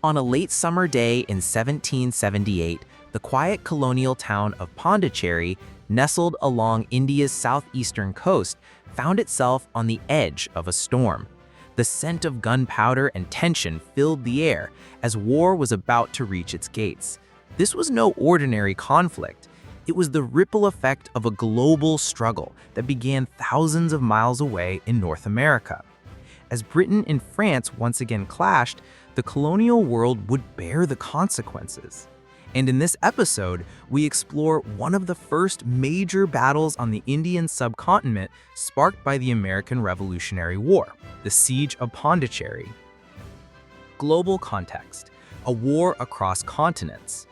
On a late summer day in 1778, the quiet colonial town of Pondicherry, nestled along India's southeastern coast, found itself on the edge of a storm. The scent of gunpowder and tension filled the air as war was about to reach its gates. This was no ordinary conflict. It was the ripple effect of a global struggle that began thousands of miles away in North America. As Britain and France once again clashed, the colonial world would bear the consequences. And in this episode, we explore one of the first major battles on the Indian subcontinent sparked by the American Revolutionary War, the Siege of Pondicherry. Global context: a war across continents.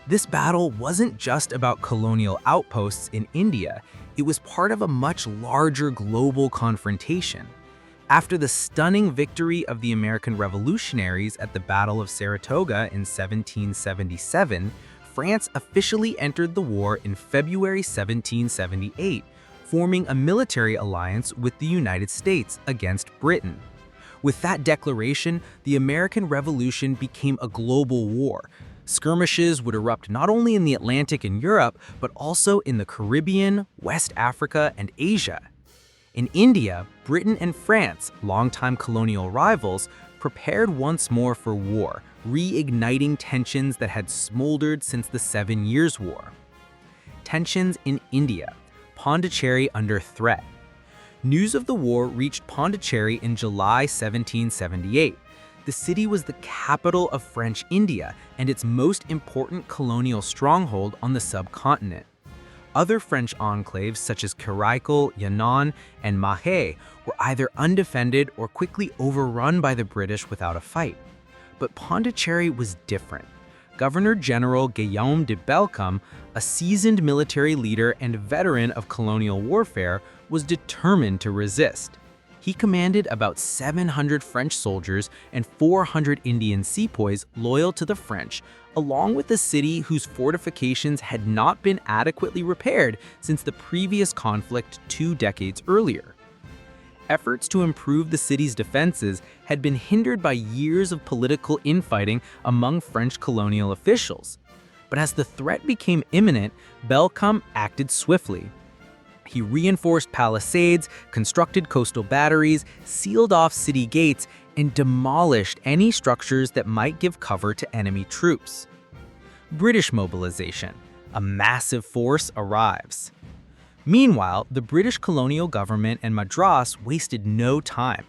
This battle wasn't just about colonial outposts in India, it was part of a much larger global confrontation. After the stunning victory of the American revolutionaries at the Battle of Saratoga in 1777, France officially entered the war in February 1778, forming a military alliance with the United States against Britain. With that declaration, the American Revolution became a global war. Skirmishes would erupt not only in the Atlantic and Europe, but also in the Caribbean, West Africa, and Asia. In India, Britain and France, longtime colonial rivals, prepared once more for war, reigniting tensions that had smoldered since the 7 Years' War. Tensions in India, Pondicherry under threat. News of the war reached Pondicherry in July 1778. The city was the capital of French India and its most important colonial stronghold on the subcontinent. Other French enclaves such as Caraïcal, Yannan, and Mahé were either undefended or quickly overrun by the British without a fight. But Pondicherry was different. Governor General Guillaume de Bellecombe, a seasoned military leader and veteran of colonial warfare, was determined to resist. He commanded about 700 French soldiers and 400 Indian sepoys loyal to the French, along with a city whose fortifications had not been adequately repaired since the previous conflict 2 decades earlier. Efforts to improve the city's defenses had been hindered by years of political infighting among French colonial officials. But as the threat became imminent, Bellecombe acted swiftly. He reinforced palisades, constructed coastal batteries, sealed off city gates, and demolished any structures that might give cover to enemy troops. British mobilization. A massive force arrives. Meanwhile, the British colonial government and Madras wasted no time.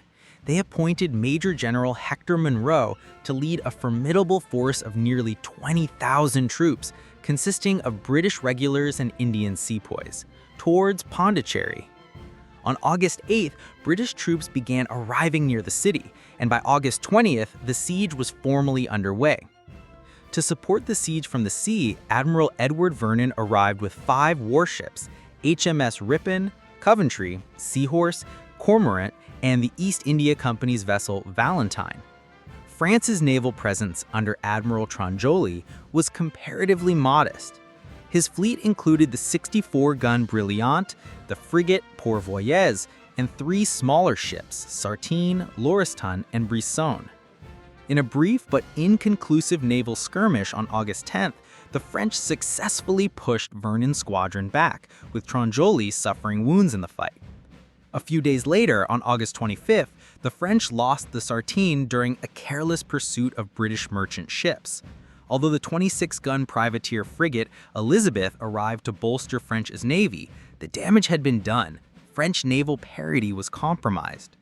They appointed Major General Hector Munro to lead a formidable force of nearly 20,000 troops, consisting of British regulars and Indian sepoys, towards Pondicherry. On August 8th, British troops began arriving near the city, and by August 20th, the siege was formally underway. To support the siege from the sea, Admiral Edward Vernon arrived with 5 warships: HMS Ripon, Coventry, Seahorse, Cormorant, and the East India Company's vessel Valentine. France's naval presence under Admiral Tronjoli was comparatively modest. His fleet included the 64-gun Brilliant, the frigate Pourvoyeuse, and 3 smaller ships, Sartine, Lauriston, and Brisson. In a brief but inconclusive naval skirmish on August 10th, the French successfully pushed Vernon's squadron back, with Tronjoli suffering wounds in the fight. A few days later, on August 25th, the French lost the Sartine during a careless pursuit of British merchant ships. Although the 26-gun privateer frigate Elizabeth arrived to bolster France's navy, the damage had been done. French naval parity was compromised.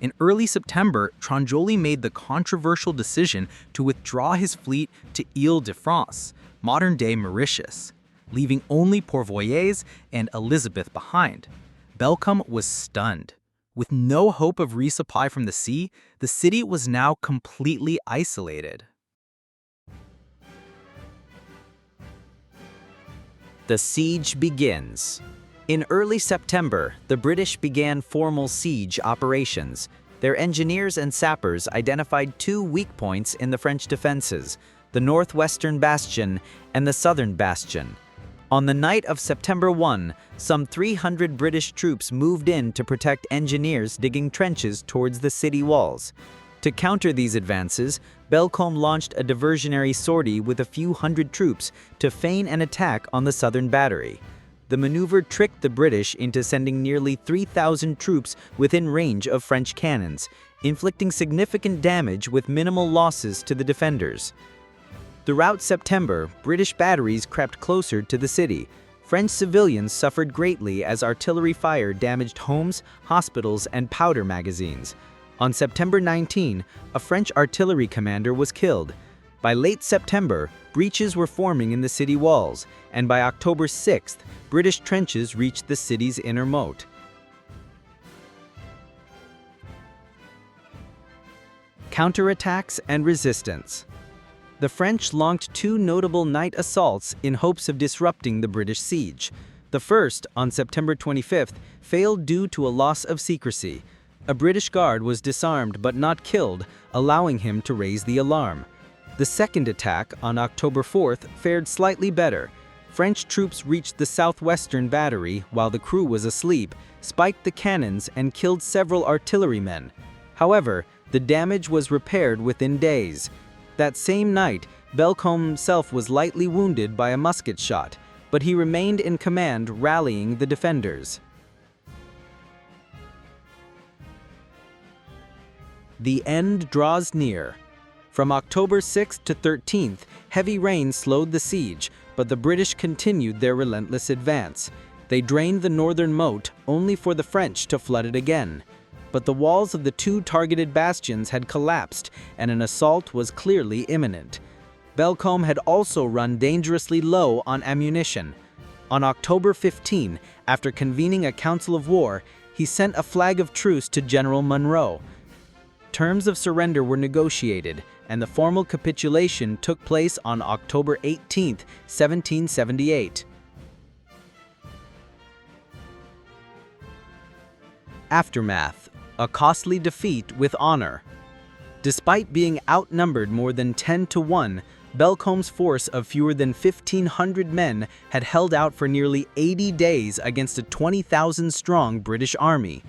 In early September, Tronjoli made the controversial decision to withdraw his fleet to Île-de-France, modern-day Mauritius, leaving only Pourvoyeuse and Elizabeth behind. Bellecombe was stunned. With no hope of resupply from the sea, the city was now completely isolated. The siege begins. In early September, the British began formal siege operations. Their engineers and sappers identified two weak points in the French defenses, the northwestern bastion and the southern bastion. On the night of September 1, some 300 British troops moved in to protect engineers digging trenches towards the city walls. To counter these advances, Bellecombe launched a diversionary sortie with a few hundred troops to feign an attack on the southern battery. The maneuver tricked the British into sending nearly 3,000 troops within range of French cannons, inflicting significant damage with minimal losses to the defenders. Throughout September, British batteries crept closer to the city. French civilians suffered greatly as artillery fire damaged homes, hospitals, and powder magazines. On September 19, a French artillery commander was killed. By late September, breaches were forming in the city walls, and by October 6th, British trenches reached the city's inner moat. Counterattacks and resistance. The French launched two notable night assaults in hopes of disrupting the British siege. The first, on September 25th, failed due to a loss of secrecy. A British guard was disarmed but not killed, allowing him to raise the alarm. The second attack, on October 4th, fared slightly better. French troops reached the southwestern battery while the crew was asleep, spiked the cannons, and killed several artillerymen. However, the damage was repaired within days. That same night, Bellecombe himself was lightly wounded by a musket shot, but he remained in command, rallying the defenders. The end draws near. From October 6th to 13th, heavy rain slowed the siege, but the British continued their relentless advance. They drained the northern moat, only for the French to flood it again. But the walls of the two targeted bastions had collapsed, and an assault was clearly imminent. Bellecombe had also run dangerously low on ammunition. On October 15, after convening a council of war, he sent a flag of truce to General Munro. Terms of surrender were negotiated, and the formal capitulation took place on October 18, 1778. Aftermath: a costly defeat with honor. Despite being outnumbered more than 10 to 1, Bellecombe's force of fewer than 1,500 men had held out for nearly 80 days against a 20,000-strong British army.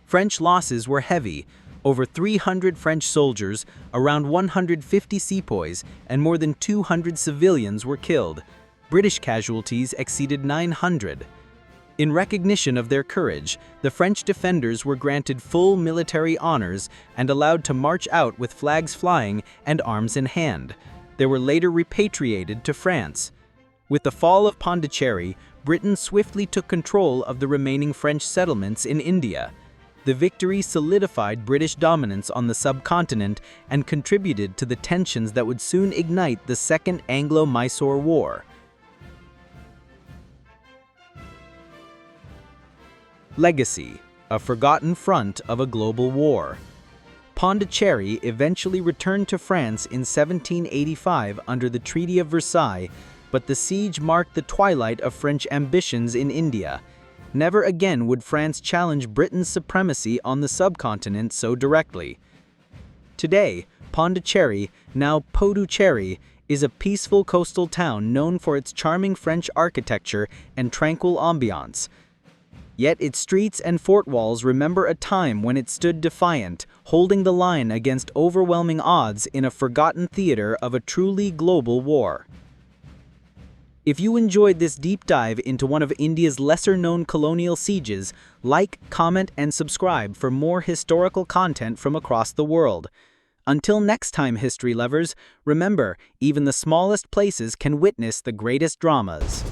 French losses were heavy. Over 300 French soldiers, around 150 sepoys, and more than 200 civilians were killed. British casualties exceeded 900. In recognition of their courage, the French defenders were granted full military honors and allowed to march out with flags flying and arms in hand. They were later repatriated to France. With the fall of Pondicherry, Britain swiftly took control of the remaining French settlements in India. The victory solidified British dominance on the subcontinent and contributed to the tensions that would soon ignite the Second Anglo-Mysore War. Legacy: a forgotten front of a global war. Pondicherry eventually returned to France in 1785 under the Treaty of Versailles, but the siege marked the twilight of French ambitions in India. Never again would France challenge Britain's supremacy on the subcontinent so directly. Today, Pondicherry, now Puducherry, is a peaceful coastal town known for its charming French architecture and tranquil ambiance. Yet its streets and fort walls remember a time when it stood defiant, holding the line against overwhelming odds in a forgotten theater of a truly global war. If you enjoyed this deep dive into one of India's lesser-known colonial sieges, like, comment, and subscribe for more historical content from across the world. Until next time, history lovers, remember, even the smallest places can witness the greatest dramas.